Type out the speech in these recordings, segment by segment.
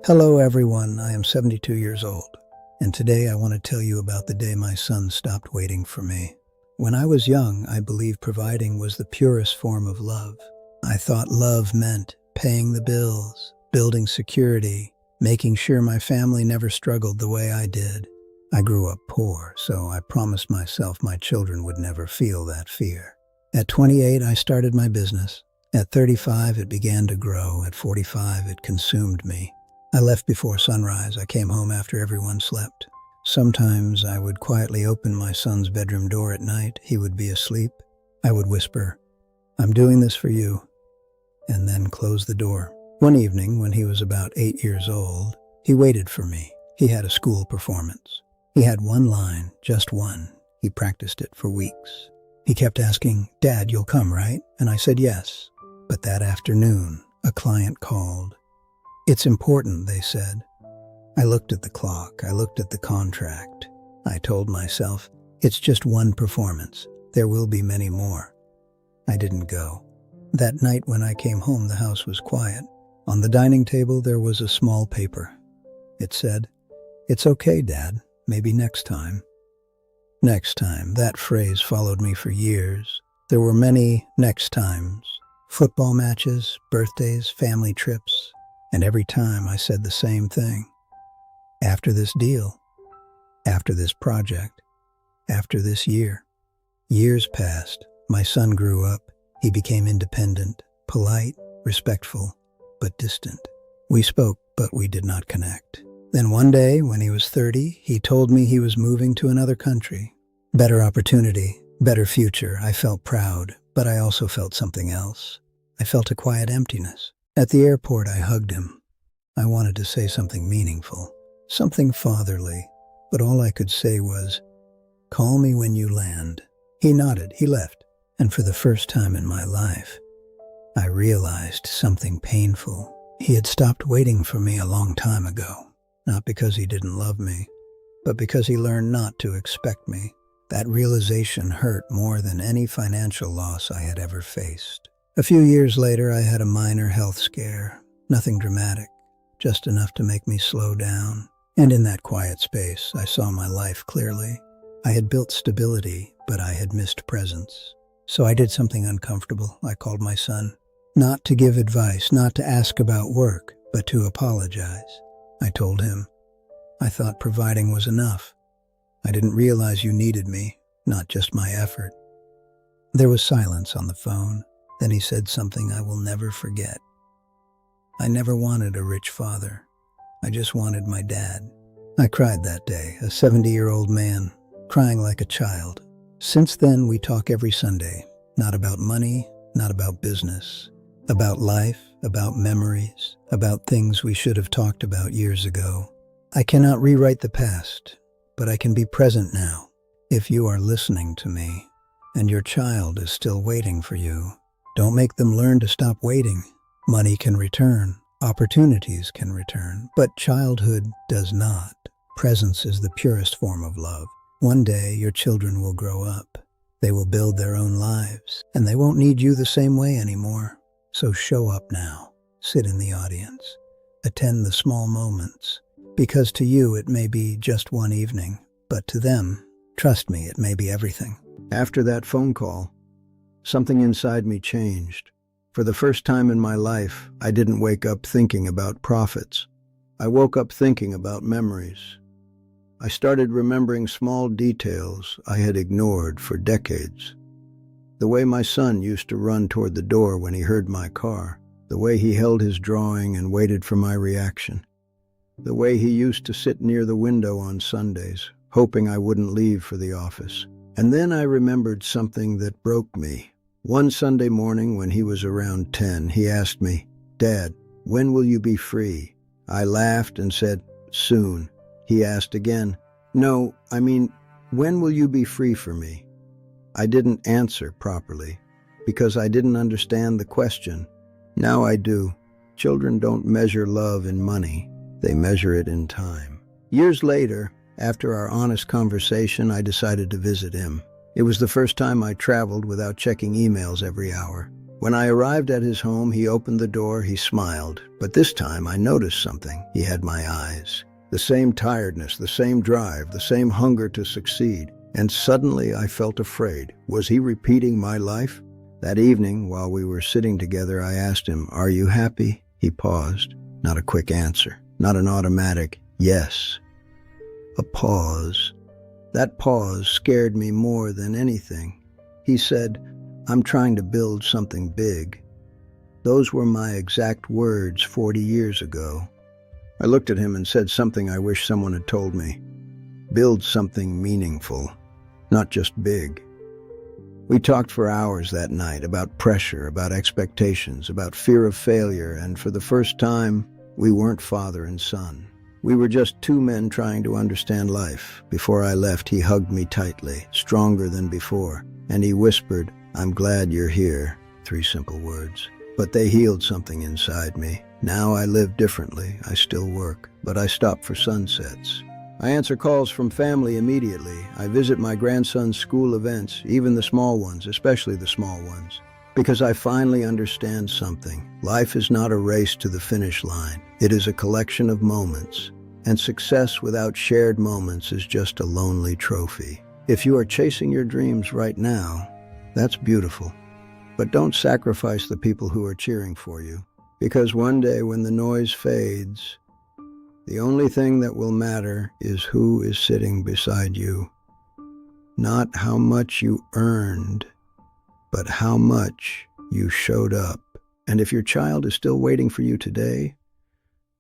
Hello everyone, I am 72 years old, and today I want to tell you about the day my son stopped waiting for me. When I was young, I believed providing was the purest form of love. I thought love meant paying the bills, building security, making sure my family never struggled the way I did. I grew up poor, so I promised myself my children would never feel that fear. At 28, I started my business. At 35, it began to grow. At 45, it consumed me. I left before sunrise. I came home after everyone slept. Sometimes I would quietly open my son's bedroom door at night. He would be asleep. I would whisper, "I'm doing this for you," and then close the door. One evening, when he was about 8 years old, he waited for me. He had a school performance. He had one line, just one. He practiced it for weeks. He kept asking, "Dad, you'll come, right?" And I said yes. But that afternoon, a client called. "It's important," they said. I looked at the clock. I looked at the contract. I told myself, it's just one performance. There will be many more. I didn't go. That night when I came home, the house was quiet. On the dining table, there was a small paper. It said, "It's okay, Dad. Maybe next time." Next time, that phrase followed me for years. There were many next times. Football matches, birthdays, family trips. And every time I said the same thing. After this deal, after this project, after this year. Years passed. My son grew up. He became independent, polite, respectful, but distant. We spoke, but we did not connect. Then one day, when he was 30, he told me he was moving to another country. Better opportunity, better future. I felt proud, but I also felt something else. I felt a quiet emptiness. At the airport, I hugged him. I wanted to say something meaningful, something fatherly, but all I could say was, "Call me when you land." He nodded, he left, and for the first time in my life, I realized something painful. He had stopped waiting for me a long time ago, not because he didn't love me, but because he learned not to expect me. That realization hurt more than any financial loss I had ever faced. A few years later, I had a minor health scare. Nothing dramatic, just enough to make me slow down. And in that quiet space, I saw my life clearly. I had built stability, but I had missed presence. So I did something uncomfortable. I called my son. Not to give advice, not to ask about work, but to apologize. I told him, "I thought providing was enough. I didn't realize you needed me, not just my effort." There was silence on the phone. Then he said something I will never forget. "I never wanted a rich father. I just wanted my dad." I cried that day, a 70-year-old man, crying like a child. Since then, we talk every Sunday, not about money, not about business, about life, about memories, about things we should have talked about years ago. I cannot rewrite the past, but I can be present now. If you are listening to me, and your child is still waiting for you, don't make them learn to stop waiting. Money can return, opportunities can return, but childhood does not. Presence is the purest form of love. One day, your children will grow up. They will build their own lives, and they won't need you the same way anymore. So show up now. Sit in the audience. Attend the small moments. Because to you, it may be just one evening, but to them, trust me, it may be everything. After that phone call, something inside me changed. For the first time in my life, I didn't wake up thinking about profits. I woke up thinking about memories. I started remembering small details I had ignored for decades. The way my son used to run toward the door when he heard my car. The way he held his drawing and waited for my reaction. The way he used to sit near the window on Sundays, hoping I wouldn't leave for the office. And then I remembered something that broke me. One Sunday morning when he was around 10, he asked me, "Dad, when will you be free?" I laughed and said, "Soon." He asked again, "No, I mean, when will you be free for me?" I didn't answer properly because I didn't understand the question. Now I do. Children don't measure love in money. They measure it in time. Years later, after our honest conversation, I decided to visit him. It was the first time I traveled without checking emails every hour. When I arrived at his home, he opened the door, he smiled, but this time I noticed something. He had my eyes. The same tiredness, the same drive, the same hunger to succeed. And suddenly I felt afraid. Was he repeating my life? That evening, while we were sitting together, I asked him, "Are you happy?" He paused. Not a quick answer, not an automatic yes. A pause. That pause scared me more than anything. He said, "I'm trying to build something big." Those were my exact words 40 years ago. I looked at him and said something I wish someone had told me. Build something meaningful, not just big. We talked for hours that night about pressure, about expectations, about fear of failure, and for the first time, we weren't father and son. We were just two men trying to understand life. Before I left, he hugged me tightly, stronger than before, and he whispered, "I'm glad you're here." 3 simple words. But they healed something inside me. Now I live differently. I still work, but I stop for sunsets. I answer calls from family immediately. I visit my grandson's school events, even the small ones, especially the small ones. Because I finally understand something. Life is not a race to the finish line. It is a collection of moments. And success without shared moments is just a lonely trophy. If you are chasing your dreams right now, that's beautiful. But don't sacrifice the people who are cheering for you. Because one day when the noise fades, the only thing that will matter is who is sitting beside you. Not how much you earned, but how much you showed up. And if your child is still waiting for you today,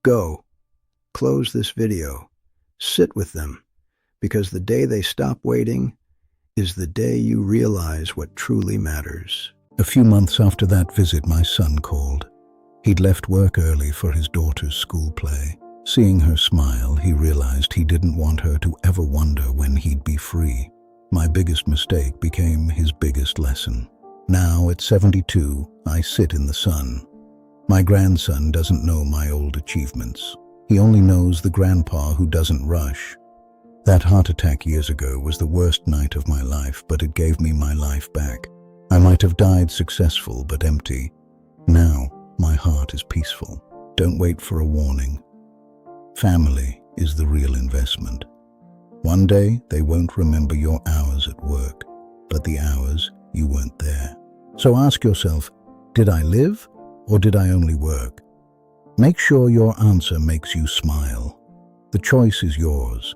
go. Close this video. Sit with them. Because the day they stop waiting is the day you realize what truly matters. A few months after that visit, my son called. He'd left work early for his daughter's school play. Seeing her smile, he realized he didn't want her to ever wonder when he'd be free. My biggest mistake became his biggest lesson. Now, at 72, I sit in the sun. My grandson doesn't know my old achievements. He only knows the grandpa who doesn't rush. That heart attack years ago was the worst night of my life, but it gave me my life back. I might have died successful but empty. Now, my heart is peaceful. Don't wait for a warning. Family is the real investment. One day, they won't remember your hours at work, but the hours you weren't there. So ask yourself, did I live or did I only work? Make sure your answer makes you smile. The choice is yours.